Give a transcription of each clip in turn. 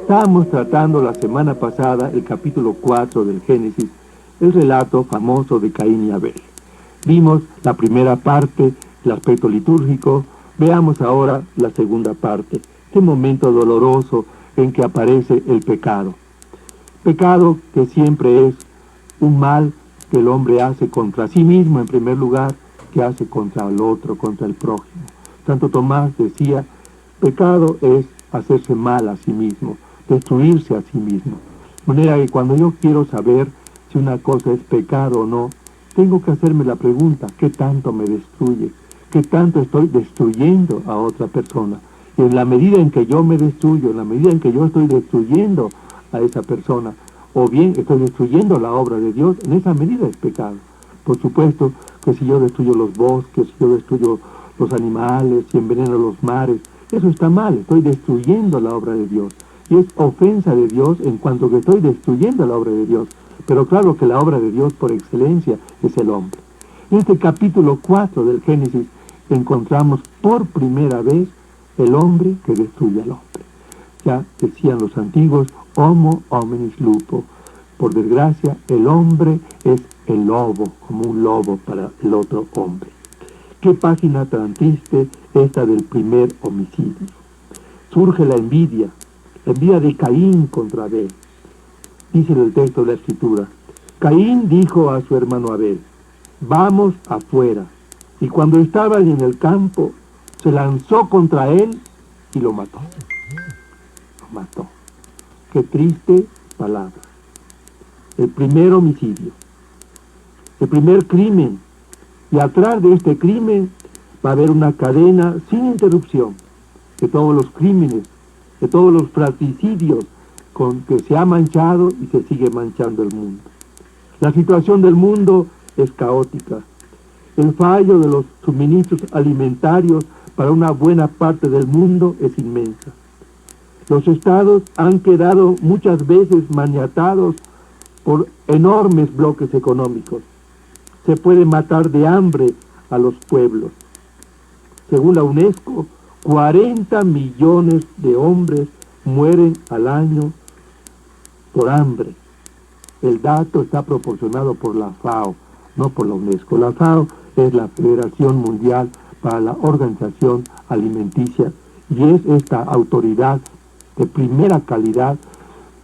Estábamos tratando la semana pasada el capítulo 4 del Génesis, el relato famoso de Caín y Abel. Vimos la primera parte, el aspecto litúrgico. Veamos ahora la segunda parte, este momento doloroso en que aparece el pecado. Pecado que siempre es un mal que el hombre hace contra sí mismo en primer lugar, que hace contra el otro, contra el prójimo. Santo Tomás decía, pecado es hacerse mal a sí mismo, destruirse a sí mismo. De manera que cuando yo quiero saber si una cosa es pecado o no, tengo que hacerme la pregunta, ¿qué tanto me destruye? ¿Qué tanto estoy destruyendo a otra persona? Y en la medida en que yo me destruyo, en la medida en que yo estoy destruyendo a esa persona, o bien estoy destruyendo la obra de Dios, en esa medida es pecado. Por supuesto que si yo destruyo los bosques, si yo destruyo los animales, si enveneno los mares, eso está mal, estoy destruyendo la obra de Dios. Y es ofensa de Dios en cuanto que estoy destruyendo la obra de Dios. Pero claro que la obra de Dios por excelencia es el hombre. En este capítulo 4 del Génesis encontramos por primera vez el hombre que destruye al hombre. Ya decían los antiguos, homo hominis lupo. Por desgracia, el hombre es el lobo, como un lobo para el otro hombre. Qué página tan triste esta del primer homicidio. Surge la envidia de Caín contra Abel. Dice en el texto de la Escritura, Caín dijo a su hermano Abel, vamos afuera. Y cuando estaban en el campo, se lanzó contra él y lo mató. Lo mató. Qué triste palabra. El primer homicidio. El primer crimen. Y atrás de este crimen va a haber una cadena sin interrupción de todos los crímenes, de todos los fratricidios con que se ha manchado y se sigue manchando el mundo. La situación del mundo es caótica. El fallo de los suministros alimentarios para una buena parte del mundo es inmensa. Los estados han quedado muchas veces maniatados por enormes bloques económicos. Se puede matar de hambre a los pueblos. Según la UNESCO, 40 millones de hombres mueren al año por hambre. El dato está proporcionado por la FAO, no por la UNESCO. La FAO es la Federación Mundial para la Organización Alimenticia y es esta autoridad de primera calidad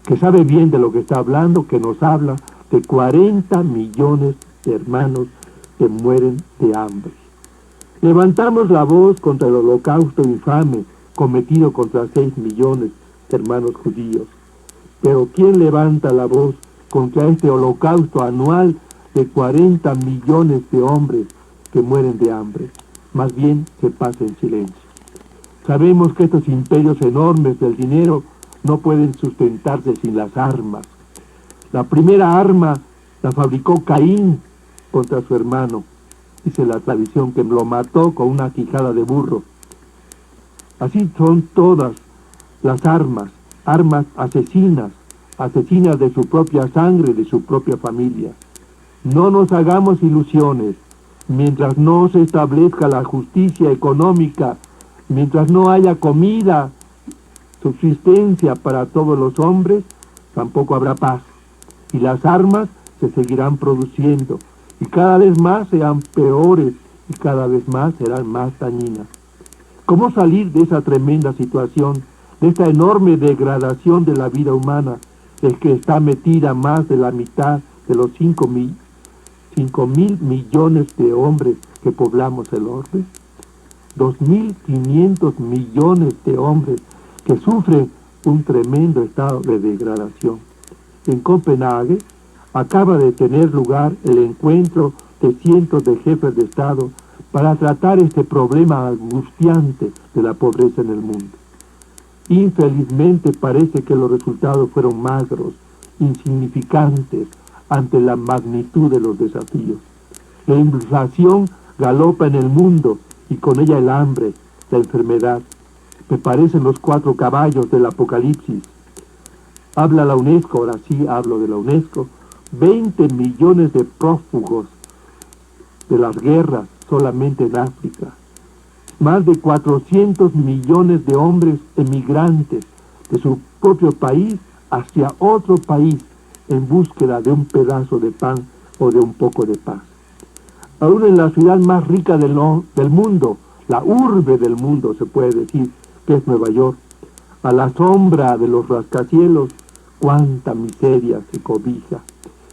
que sabe bien de lo que está hablando, que nos habla de 40 millones de hermanos que mueren de hambre. Levantamos la voz contra el holocausto infame cometido contra 6 millones de hermanos judíos. Pero ¿quién levanta la voz contra este holocausto anual de 40 millones de hombres que mueren de hambre? Más bien se pasa en silencio. Sabemos que estos imperios enormes del dinero no pueden sustentarse sin las armas. La primera arma la fabricó Caín contra su hermano. Dice la tradición que lo mató con una quijada de burro. Así son todas las armas, armas asesinas, asesinas de su propia sangre, de su propia familia. No nos hagamos ilusiones. Mientras no se establezca la justicia económica, mientras no haya comida, subsistencia para todos los hombres, tampoco habrá paz. Y las armas se seguirán produciendo, y cada vez más serán peores, y cada vez más serán más dañinas. ¿Cómo salir de esa tremenda situación, de esta enorme degradación de la vida humana, en que está metida más de la mitad de los 5.000 millones de hombres que poblamos el orbe? 2.500 millones de hombres que sufren un tremendo estado de degradación. En Copenhague acaba de tener lugar el encuentro de cientos de jefes de Estado para tratar este problema angustiante de la pobreza en el mundo. Infelizmente parece que los resultados fueron magros, insignificantes ante la magnitud de los desafíos. La inflación galopa en el mundo y con ella el hambre, la enfermedad. Me parecen los 4 caballos del Apocalipsis. Habla la UNESCO, ahora sí hablo de la UNESCO, 20 millones de prófugos de las guerras solamente en África. Más de 400 millones de hombres emigrantes de su propio país hacia otro país en búsqueda de un pedazo de pan o de un poco de paz. Aún en la ciudad más rica del mundo, la urbe del mundo se puede decir, que es Nueva York, a la sombra de los rascacielos, cuánta miseria se cobija.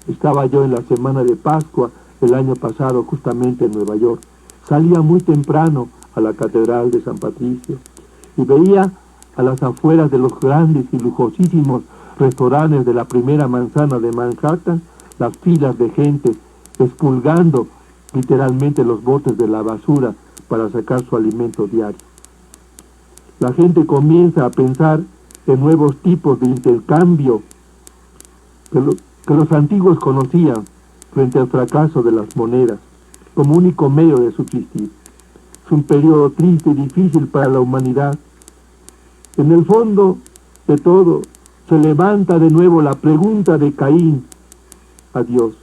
Estaba yo en la semana de Pascua el año pasado justamente en Nueva York. Salía muy temprano a la Catedral de San Patricio y veía a las afueras de los grandes y lujosísimos restaurantes de la primera manzana de Manhattan, las filas de gente expulgando literalmente los botes de la basura para sacar su alimento diario. La gente comienza a pensar en nuevos tipos de intercambio que los antiguos conocían frente al fracaso de las monedas como único medio de subsistir. Es un periodo triste y difícil para la humanidad. En el fondo de todo se levanta de nuevo la pregunta de Caín a Dios,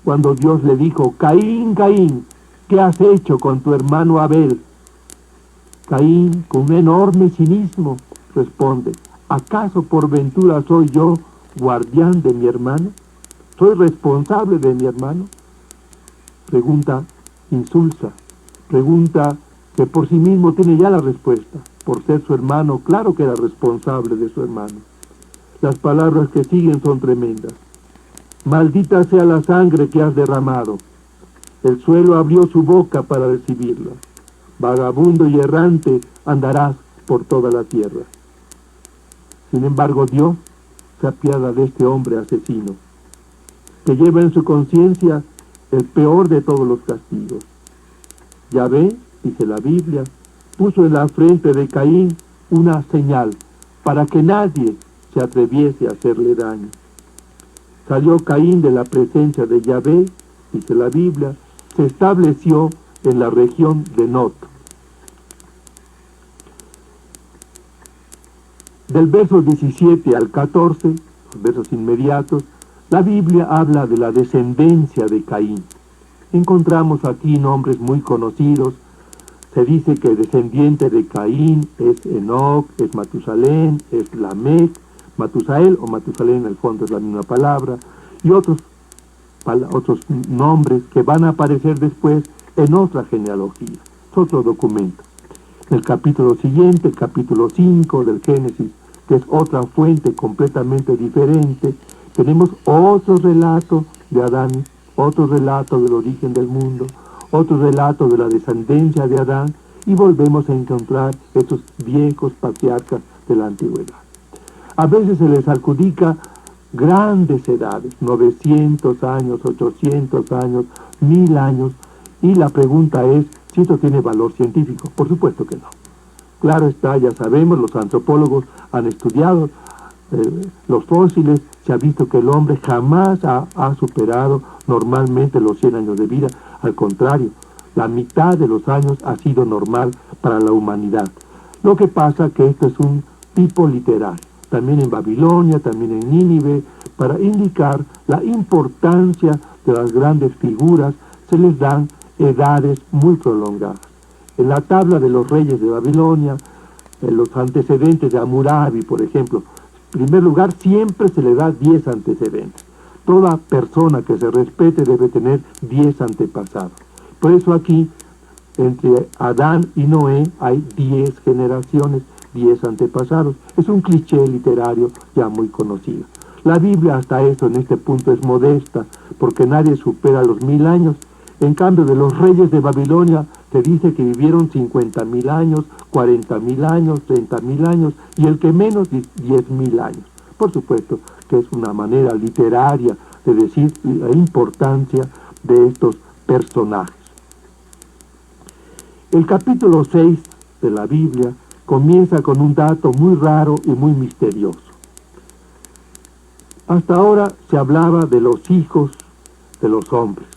cuando Dios le dijo: Caín, Caín, ¿qué has hecho con tu hermano Abel? Caín, con un enorme cinismo, responde: ¿acaso por ventura soy yo guardián de mi hermano? ¿Soy responsable de mi hermano? Pregunta insulsa, pregunta que por sí mismo tiene ya la respuesta. Por ser su hermano, claro que era responsable de su hermano. Las palabras que siguen son tremendas. Maldita sea la sangre que has derramado. El suelo abrió su boca para recibirla. Vagabundo y errante andarás por toda la tierra. Sin embargo, Dios se apiada de este hombre asesino, que lleva en su conciencia el peor de todos los castigos. Yahvé, dice la Biblia, puso en la frente de Caín una señal para que nadie se atreviese a hacerle daño. Salió Caín de la presencia de Yahvé, dice la Biblia, se estableció en la región de Nod. Del verso 17 al 14, los versos inmediatos, la Biblia habla de la descendencia de Caín. Encontramos aquí nombres muy conocidos. Se dice que el descendiente de Caín es Enoc, es Matusalén, es Lamec, Matusael o Matusalén en el fondo es la misma palabra, y otros nombres que van a aparecer después en otra genealogía. Es otro documento. En el capítulo siguiente, el capítulo 5 del Génesis, que es otra fuente completamente diferente, tenemos otro relato de Adán, otro relato del origen del mundo, otro relato de la descendencia de Adán, y volvemos a encontrar estos viejos patriarcas de la antigüedad. A veces se les adjudica grandes edades, 900 años, 800 años, 1000 años, y la pregunta es si esto tiene valor científico. Por supuesto que no. Claro está, ya sabemos, los antropólogos han estudiado los fósiles, se ha visto que el hombre jamás ha superado normalmente los 100 años de vida. Al contrario, la mitad de los años ha sido normal para la humanidad. Lo que pasa que esto es un tipo literario, también en Babilonia, también en Nínive, para indicar la importancia de las grandes figuras, se les dan edades muy prolongadas. En la tabla de los reyes de Babilonia, en los antecedentes de Hammurabi, por ejemplo, en primer lugar siempre se le da 10 antecedentes. Toda persona que se respete debe tener 10 antepasados. Por eso aquí, entre Adán y Noé, hay 10 generaciones, 10 antepasados. Es un cliché literario ya muy conocido. La Biblia hasta eso, en este punto, es modesta, porque nadie supera los 1000 años. En cambio, de los reyes de Babilonia, se dice que vivieron 50.000 años, 40.000 años, 30.000 años, y el que menos, 10.000 años. Por supuesto que es una manera literaria de decir la importancia de estos personajes. El capítulo 6 de la Biblia comienza con un dato muy raro y muy misterioso. Hasta ahora se hablaba de los hijos de los hombres,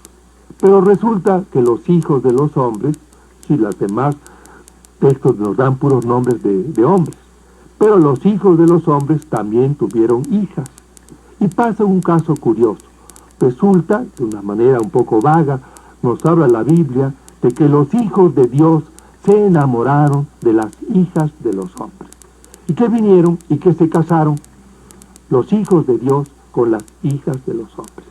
pero resulta que los hijos de los hombres, si los demás textos nos dan puros nombres de hombres, pero los hijos de los hombres también tuvieron hijas. Y pasa un caso curioso. Resulta, de una manera un poco vaga, nos habla la Biblia de que los hijos de Dios se enamoraron de las hijas de los hombres. y que vinieron y que se casaron los hijos de Dios con las hijas de los hombres.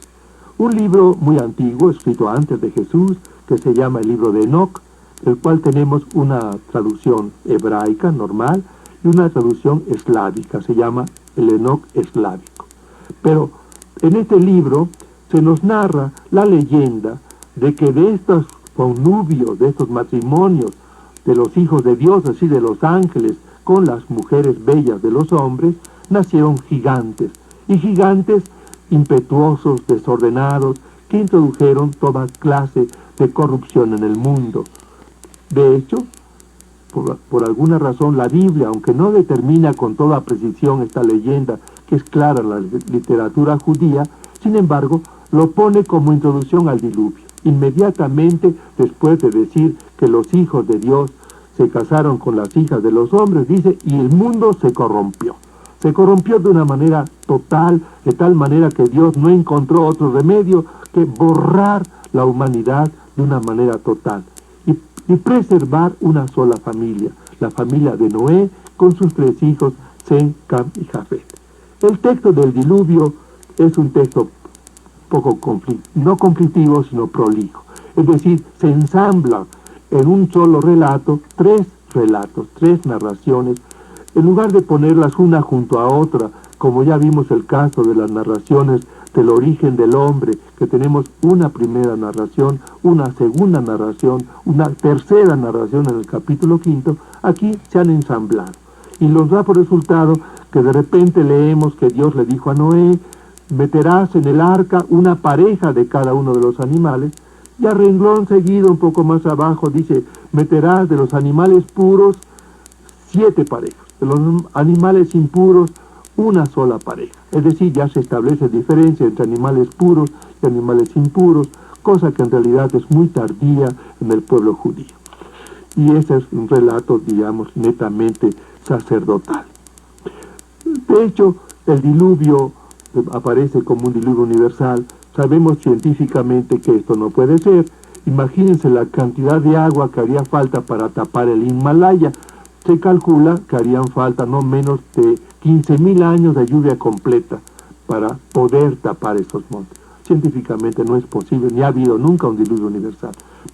Un libro muy antiguo, escrito antes de Jesús, que se llama el libro de Enoc, del cual tenemos una traducción hebraica normal y una traducción eslávica, se llama el Enoc eslávico. Pero en este libro se nos narra la leyenda de que de estos connubios, de estos matrimonios de los hijos de Dios, así de los ángeles, con las mujeres bellas de los hombres, nacieron gigantes, y gigantes impetuosos, desordenados, que introdujeron toda clase de corrupción en el mundo. De hecho, por alguna razón la Biblia, aunque no determina con toda precisión esta leyenda, que es clara en la literatura judía, sin embargo, lo pone como introducción al diluvio. Inmediatamente después de decir que los hijos de Dios se casaron con las hijas de los hombres, dice, y el mundo se corrompió. Se corrompió de una manera total, de tal manera que Dios no encontró otro remedio que borrar la humanidad de una manera total y preservar una sola familia, la familia de Noé con sus 3 hijos, Sem, Cam y Jafet. El texto del diluvio es un texto poco no conflictivo, sino prolijo. Es decir, se ensamblan en un solo relato 3 relatos, 3 narraciones, en lugar de ponerlas una junto a otra, como ya vimos el caso de las narraciones del origen del hombre, que tenemos una primera narración, una segunda narración, una tercera narración en el capítulo 5, aquí se han ensamblado. Y nos da por resultado que de repente leemos que Dios le dijo a Noé, meterás en el arca una pareja de cada uno de los animales, y a renglón seguido, un poco más abajo, dice, meterás de los animales puros 7 parejas, de los animales impuros una sola pareja. Es decir, ya se establece diferencia entre animales puros y animales impuros, cosa que en realidad es muy tardía en el pueblo judío. Y ese es un relato, digamos, netamente sacerdotal. De hecho, el diluvio aparece como un diluvio universal. Sabemos científicamente que esto no puede ser. Imagínense la cantidad de agua que haría falta para tapar el Himalaya. Se calcula que harían falta no menos de 15.000 años de lluvia completa para poder tapar esos montes. Científicamente no es posible, ni ha habido nunca un diluvio universal.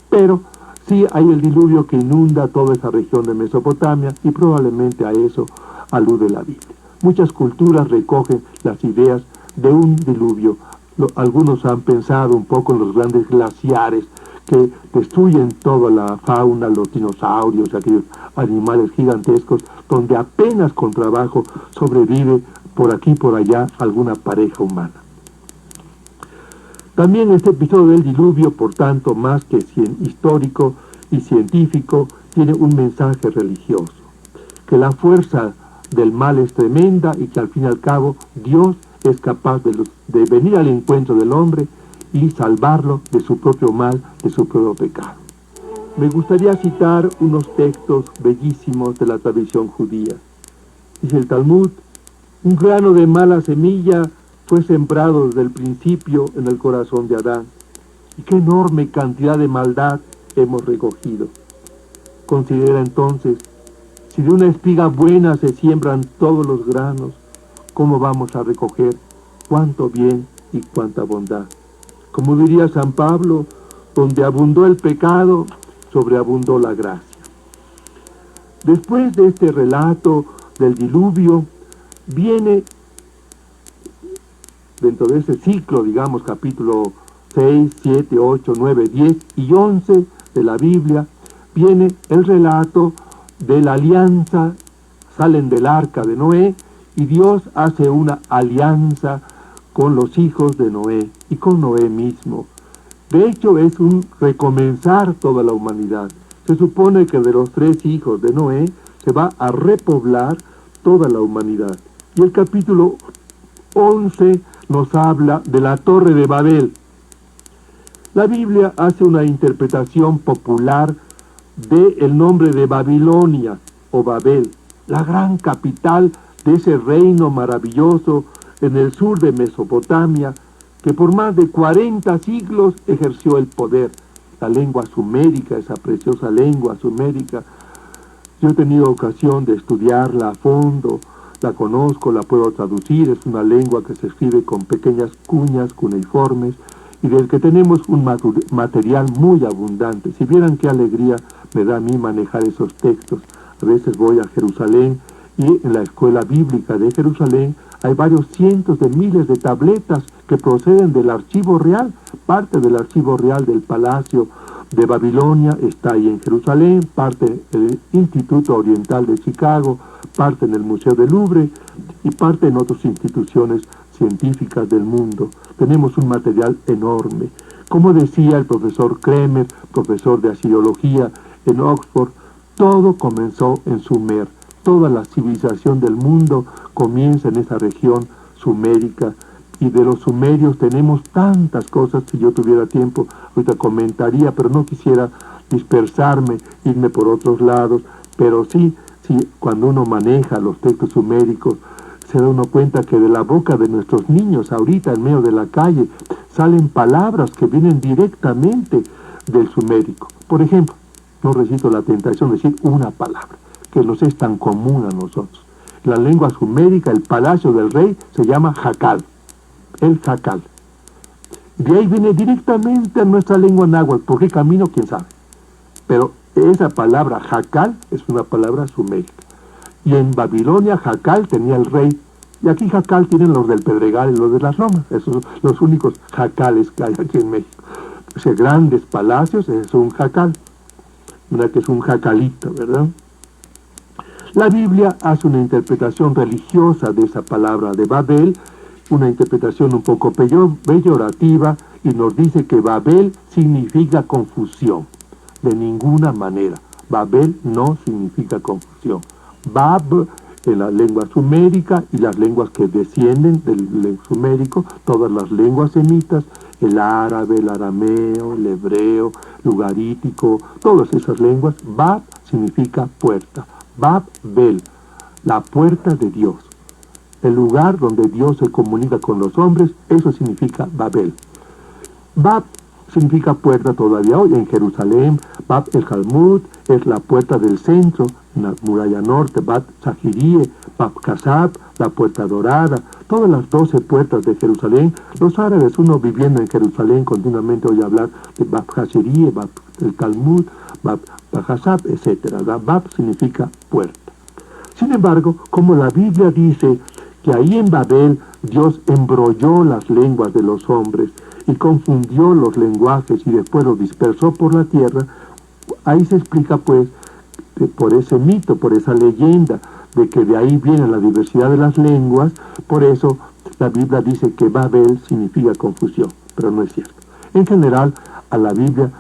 Pero sí hay el diluvio que inunda toda esa región de Mesopotamia y probablemente a eso alude la Biblia. Muchas culturas recogen las ideas de un diluvio. Algunos han pensado un poco en los grandes glaciares que destruyen toda la fauna, los dinosaurios, aquellos animales gigantescos, donde apenas con trabajo sobrevive por aquí y por allá alguna pareja humana. También este episodio del diluvio, por tanto, más que histórico y científico, tiene un mensaje religioso, que la fuerza del mal es tremenda y que al fin y al cabo Dios es capaz de venir al encuentro del hombre y salvarlo de su propio mal, de su propio pecado. Me gustaría citar unos textos bellísimos de la tradición judía. Dice el Talmud, un grano de mala semilla fue sembrado desde el principio en el corazón de Adán, y qué enorme cantidad de maldad hemos recogido. Considera entonces, si de una espiga buena se siembran todos los granos, ¿cómo vamos a recoger cuánto bien y cuánta bondad? Como diría San Pablo, donde abundó el pecado, sobreabundó la gracia. Después de este relato del diluvio, viene, dentro de ese ciclo, digamos, capítulo 6, 7, 8, 9, 10 y 11 de la Biblia, viene el relato de la alianza. Salen del arca de Noé y Dios hace una alianza con los hijos de Noé y con Noé mismo. De hecho, es un recomenzar toda la humanidad. Se supone que de los 3 hijos de Noé se va a repoblar toda la humanidad. Y el capítulo 11 nos habla de la Torre de Babel. La Biblia hace una interpretación popular del nombre de Babilonia o Babel, la gran capital de ese reino maravilloso en el sur de Mesopotamia, que por más de 40 siglos ejerció el poder. La lengua sumérica, esa preciosa lengua sumérica, Yo he tenido ocasión de estudiarla a fondo, la conozco, la puedo traducir, es una lengua que se escribe con pequeñas cuñas cuneiformes y del que tenemos un material muy abundante. Si vieran qué alegría me da a mí manejar esos textos. A veces voy a Jerusalén y en la escuela bíblica de Jerusalén hay varios cientos de miles de tabletas que proceden del archivo real, parte del archivo real del Palacio de Babilonia está ahí en Jerusalén, parte del Instituto Oriental de Chicago, parte en el Museo del Louvre y parte en otras instituciones científicas del mundo. Tenemos un material enorme. Como decía el profesor Kremer, profesor de asiriología en Oxford, todo comenzó en Sumer. Toda la civilización del mundo comienza en esa región sumérica. Y de los sumerios tenemos tantas cosas. Si yo tuviera tiempo, ahorita comentaría, pero no quisiera dispersarme, irme por otros lados. Pero sí, cuando uno maneja los textos suméricos, se da uno cuenta que de la boca de nuestros niños, ahorita en medio de la calle, salen palabras que vienen directamente del sumérico. Por ejemplo, no resisto la tentación de decir una palabra, que nos es tan común a nosotros. En la lengua sumérica, el palacio del rey se llama Jacal. El jacal. De ahí viene directamente a nuestra lengua náhuatl. ¿Por qué camino? ¿Quién sabe? Pero esa palabra jacal es una palabra sumérica. Y en Babilonia jacal tenía el rey. Y aquí jacal tienen los del Pedregal y los de las Lomas. Esos son los únicos jacales que hay aquí en México. O sea, grandes palacios, es un jacal. Mira que es un jacalito, ¿verdad? La Biblia hace una interpretación religiosa de esa palabra de Babel, una interpretación un poco peyorativa, y nos dice que Babel significa confusión. De ninguna manera. Babel no significa confusión. Bab, en la lengua sumérica y las lenguas que descienden del sumérico, todas las lenguas semitas, el árabe, el arameo, el hebreo, el ugarítico, todas esas lenguas, Bab significa puerta. Bab-bel, la puerta de Dios. El lugar donde Dios se comunica con los hombres, eso significa Babel. Bab significa puerta todavía hoy en Jerusalén. Bab el Talmud es la puerta del centro, en la muralla norte. Bab Zahirie, Bab Kasab, la puerta dorada. Todas las 12 puertas de Jerusalén. Los árabes, uno viviendo en Jerusalén, continuamente oye hablar de Bab Zahirie, Bab el Talmud, Bab Kasab, etc. Bab significa puerta. Sin embargo, como la Biblia dice que ahí en Babel Dios embrolló las lenguas de los hombres y confundió los lenguajes y después los dispersó por la tierra, ahí se explica pues por ese mito, por esa leyenda de que de ahí viene la diversidad de las lenguas. Por eso la Biblia dice que Babel significa confusión, pero no es cierto. En general, a la Biblia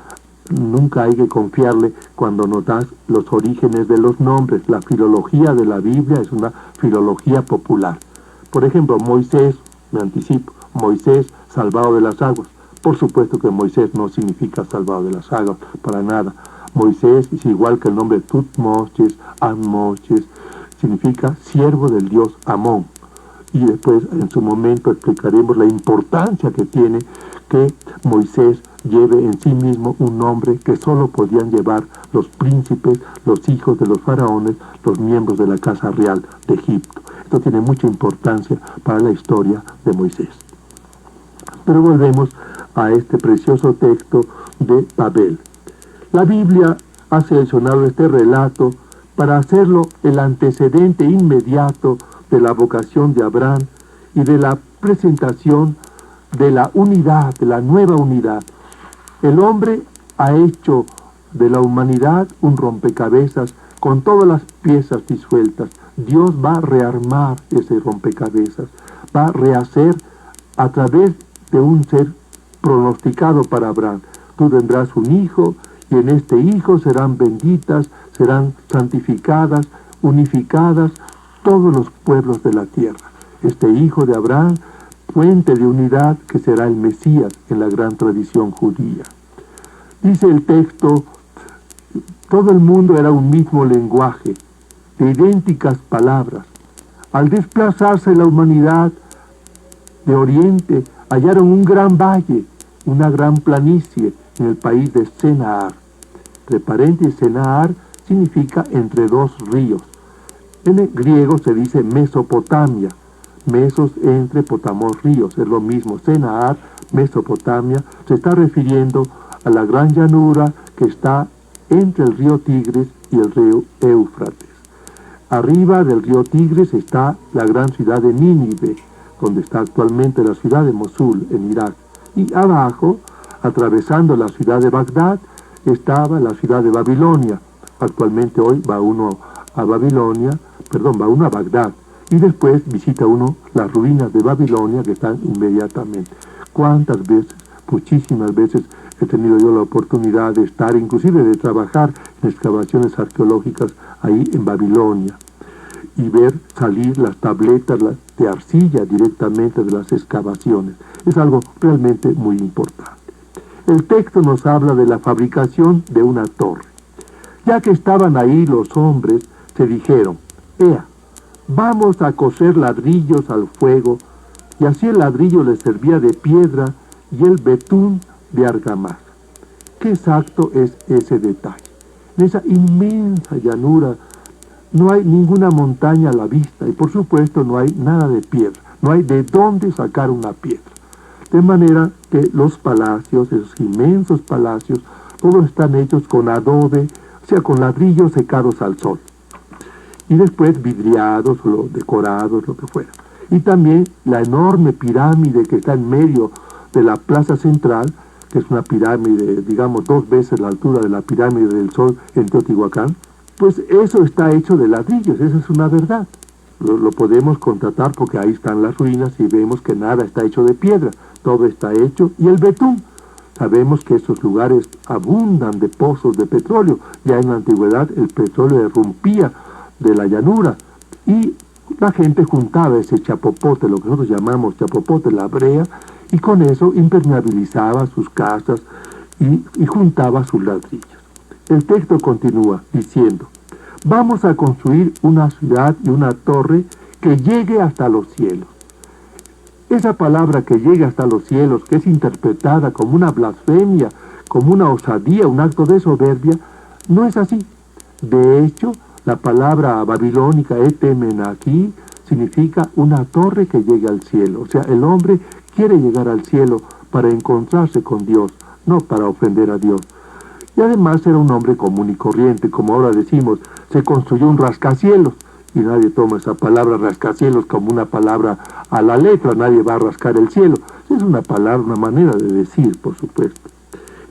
nunca hay que confiarle cuando notas los orígenes de los nombres. La filología de la Biblia es una filología popular. Por ejemplo, Moisés, me anticipo, Moisés, salvado de las aguas. Por supuesto que Moisés no significa salvado de las aguas, para nada. Moisés es igual que el nombre Tutmosis, Ammosis, significa siervo del dios Amón. Y después, en su momento, explicaremos la importancia que tiene que Moisés lleve en sí mismo un nombre que solo podían llevar los príncipes, los hijos de los faraones, los miembros de la casa real de Egipto. Esto tiene mucha importancia para la historia de Moisés. Pero volvemos a este precioso texto de Babel. La Biblia ha seleccionado este relato para hacerlo el antecedente inmediato de la vocación de Abraham y de la presentación de la unidad, de la nueva unidad. El hombre ha hecho de la humanidad un rompecabezas con todas las piezas disueltas. Dios va a rearmar ese rompecabezas, va a rehacer a través de un ser pronosticado para Abraham. Tú tendrás un hijo y en este hijo serán benditas, serán santificadas, unificadas todos los pueblos de la tierra. Este hijo de Abraham, fuente de unidad que será el Mesías en la gran tradición judía. Dice el texto, todo el mundo era un mismo lenguaje, de idénticas palabras. Al desplazarse la humanidad de Oriente, hallaron un gran valle, una gran planicie en el país de Senaar. Entre paréntesis, Senaar significa entre dos ríos. En el griego se dice Mesopotamia, mesos entre potamos ríos, es lo mismo. Senaar, Mesopotamia, se está refiriendo a la gran llanura que está entre el río Tigris y el río Éufrates. Arriba del río Tigris está la gran ciudad de Nínive, donde está actualmente la ciudad de Mosul, en Irak. Y abajo, atravesando la ciudad de Bagdad, estaba la ciudad de Babilonia. Actualmente hoy va uno a Bagdad. Y después visita uno las ruinas de Babilonia que están inmediatamente. ¿Cuántas veces? Muchísimas veces he tenido yo la oportunidad de estar, inclusive de trabajar en excavaciones arqueológicas ahí en Babilonia y ver salir las tabletas de arcilla directamente de las excavaciones. Es algo realmente muy importante. El texto nos habla de la fabricación de una torre. Ya que estaban ahí los hombres, se dijeron: «Ea, vamos a cocer ladrillos al fuego», y así el ladrillo les servía de piedra y el betún de argamasa. Qué exacto es ese detalle. En esa inmensa llanura no hay ninguna montaña a la vista y por supuesto no hay nada de piedra, no hay de dónde sacar una piedra. De manera que los palacios, esos inmensos palacios, todos están hechos con adobe, o sea, con ladrillos secados al sol. Y después vidriados o decorados, lo que fuera. Y también la enorme pirámide que está en medio de la plaza central, que es una pirámide, digamos, 2 veces la altura de la pirámide del Sol en Teotihuacán, pues eso está hecho de ladrillos, esa es una verdad. Lo podemos constatar porque ahí están las ruinas y vemos que nada está hecho de piedra, todo está hecho. Y el betún, sabemos que esos lugares abundan de pozos de petróleo. Ya en la antigüedad el petróleo irrumpía de la llanura y la gente juntaba ese chapopote, lo que nosotros llamamos chapopote, la brea, y con eso impermeabilizaba sus casas y juntaba sus ladrillos. El texto continúa diciendo: «Vamos a construir una ciudad y una torre que llegue hasta los cielos». Esa palabra que llegue hasta los cielos, que es interpretada como una blasfemia, como una osadía, un acto de soberbia, no es así. De hecho, la palabra babilónica etemenaki significa una torre que llegue al cielo. O sea, el hombre quiere llegar al cielo para encontrarse con Dios, no para ofender a Dios. Y además era un hombre común y corriente, como ahora decimos, se construyó un rascacielos, y nadie toma esa palabra rascacielos como una palabra a la letra, nadie va a rascar el cielo. Es una palabra, una manera de decir, por supuesto.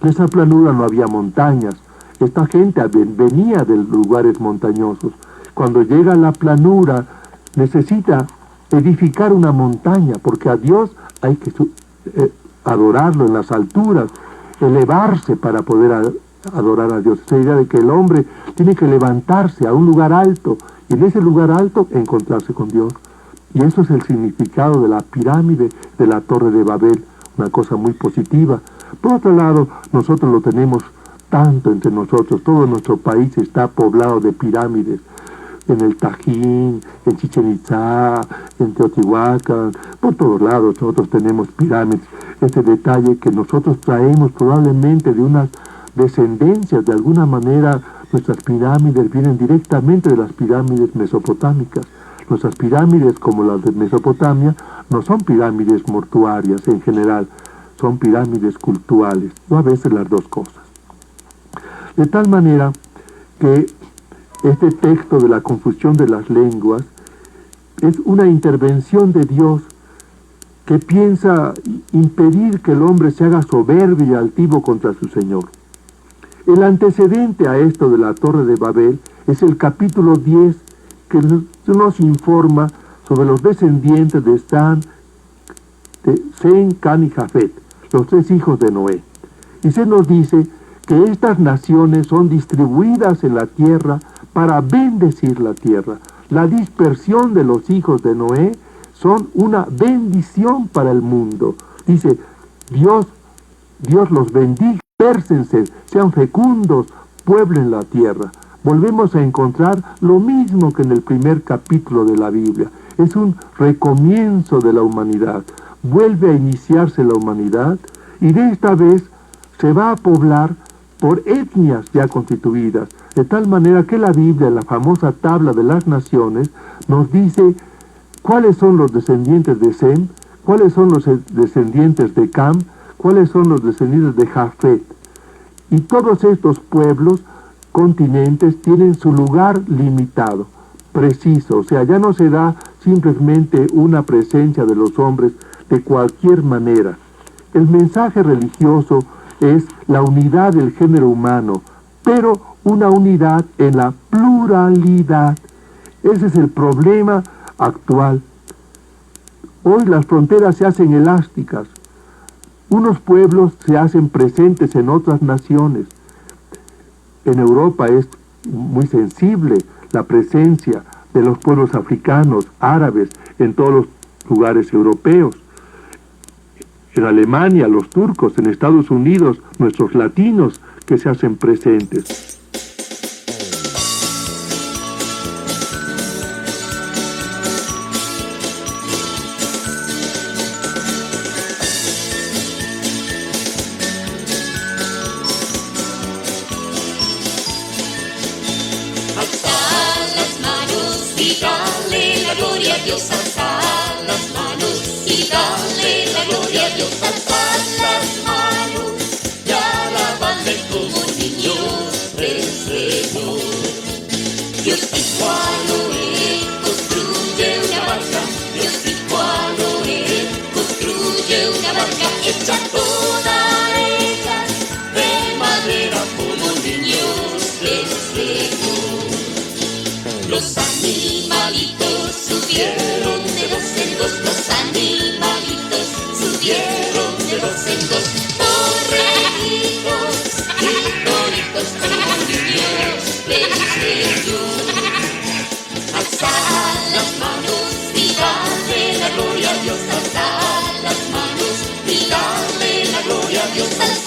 En esa planura no había montañas. Esta gente venía de lugares montañosos. Cuando llega a la planura, necesita edificar una montaña, porque a Dios hay que adorarlo en las alturas, elevarse para poder adorar a Dios. Esa idea de que el hombre tiene que levantarse a un lugar alto, y en ese lugar alto encontrarse con Dios. Y eso es el significado de la pirámide de la Torre de Babel, una cosa muy positiva. Por otro lado, nosotros lo tenemos tanto entre nosotros, todo nuestro país está poblado de pirámides. En el Tajín, en Chichén Itzá, en Teotihuacán, por todos lados nosotros tenemos pirámides. Este detalle que nosotros traemos probablemente de unas descendencias, de alguna manera nuestras pirámides vienen directamente de las pirámides mesopotámicas. Nuestras pirámides, como las de Mesopotamia, no son pirámides mortuarias en general, son pirámides cultuales, o a veces las dos cosas. De tal manera que este texto de la confusión de las lenguas es una intervención de Dios que piensa impedir que el hombre se haga soberbio y altivo contra su Señor. El antecedente a esto de la Torre de Babel es el capítulo 10, que nos informa sobre los descendientes de Sem, Can y Jafet, los 3 hijos de Noé. Y se nos dice que estas naciones son distribuidas en la tierra para bendecir la tierra. La dispersión de los hijos de Noé son una bendición para el mundo. Dice, Dios los bendiga, dispérsense, sean fecundos, pueblen la tierra. Volvemos a encontrar lo mismo que en el primer capítulo de la Biblia. Es un recomienzo de la humanidad. Vuelve a iniciarse la humanidad y de esta vez se va a poblar por etnias ya constituidas, de tal manera que la Biblia, la famosa tabla de las naciones, nos dice cuáles son los descendientes de Sem, cuáles son los descendientes de Cam, cuáles son los descendientes de Jafet. Y todos estos pueblos, continentes, tienen su lugar limitado, preciso, o sea, ya no se da simplemente una presencia de los hombres de cualquier manera. El mensaje religioso es la unidad del género humano, pero una unidad en la pluralidad. Ese es el problema actual. Hoy las fronteras se hacen elásticas. Unos pueblos se hacen presentes en otras naciones. En Europa es muy sensible la presencia de los pueblos africanos, árabes, en todos los lugares europeos. En Alemania, los turcos, en Estados Unidos, nuestros latinos que se hacen presentes. Dios, alzad las manos y dale la gloria a Dios, alzad las manos y alabadle como niños del Señor. Dios dijo a Noé, construye una barca, Dios dijo a Noé, construye una barca, hecha toda ella de madera como niños del Señor. Los animalitos subieron de dos en dos, los animalitos subieron de dos en dos, borreguitos y toritos como niños del Señor. Alzad las manos y dale la gloria a Dios, alzad las manos y dale la gloria a Dios.